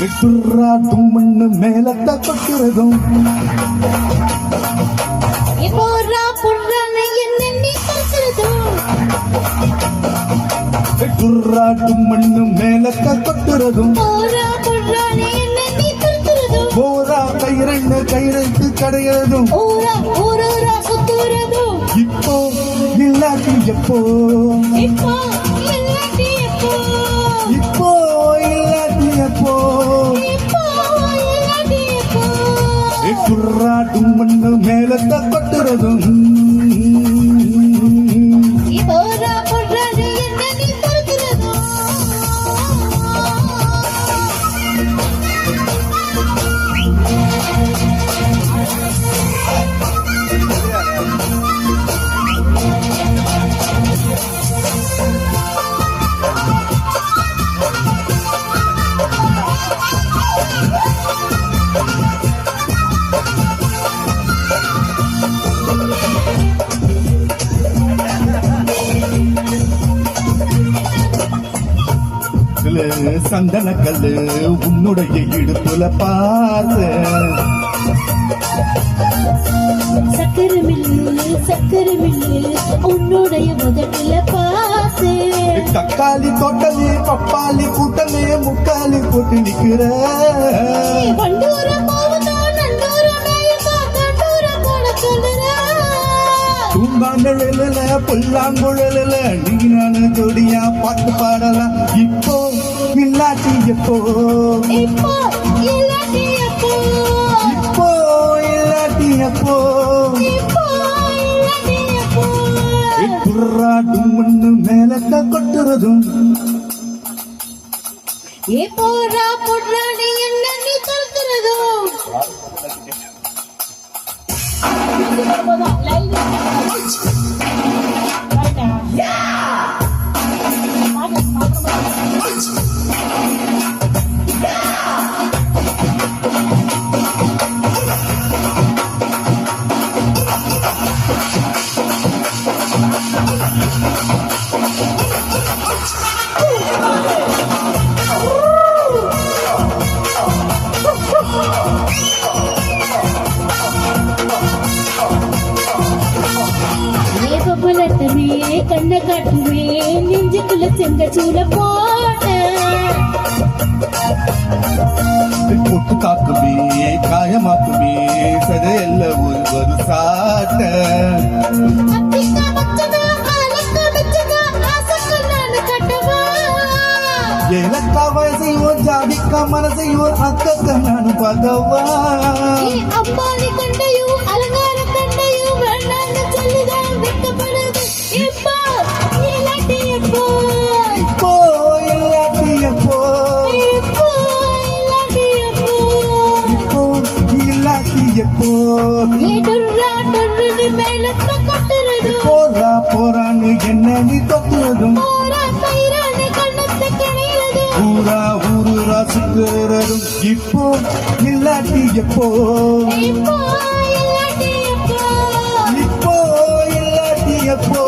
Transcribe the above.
விட்டுறா தும்மண்ணு மேலத்த கொட்டுறதும் விட்டுறா தும்மண்ணு மேலத்த கொட்டுறதும் போரா கயிறண்ண கயிறைத்து கடையதும் இப்போ இல்லாட்டி எப்போ இப்போ இல்லாட்டி எப்போ குர்ரா தும்மண்ணு மேலத்த கொட்டுறதும் சந்தன கல்லு உன்னுடைய இடுப்புல பாரு சக்கரமில்லு உன்னுடைய முதல்ல பாசு தக்காளி தோட்டலே பப்பாளி கூட்டலே முக்காலி போட்டு நிக்கிற தூங்காங்குழல புல்லாங்குழல நீ நானு ஜோடியா பாட்டு பாடலாம் இப்போ இல்லாட்டி எப்போ இப்போ இல்லாட்டி எப்போ இப்போ இல்லாட்டி எப்போ குர்ரா தும்மண்ணு மேலத்த கொட்டுறதும் போரா பொறாடி என்ன நீ தடுக்கிறதும் கண்ண காட்டுவேன் நெஞ்சுக்குள்ள செங்கச்சூல போட்ட பொட்டு காக்குமே காயமாக்குமே சதையல்ல ஒரு சாட்ட ஏலக்கா வயசையும் ஜாதிக்கா மனசையும் அக்கக்க நான் பதவா அம்பானி கண்டையும் அலங்கார கண்டையும் வேண்டான்னு சொல்லிதான் வெட்டப்படுது இப்போ இல்லாட்டி எப்போ இப்போ இல்லாட்டி எப்போ இப்போ இல்லாட்டி எப்போ இப்போ இல்லாட்டி எப்போ டொர்ரு மேலத்த கொட்டுறது போறா போறான்னு என்ன நீ தொட்டுறதும் ஊரா ஊரா சுத்துறதும் இப்போ இல்லாட்டி எப்போ இப்போ இல்லாட்டி எப்போ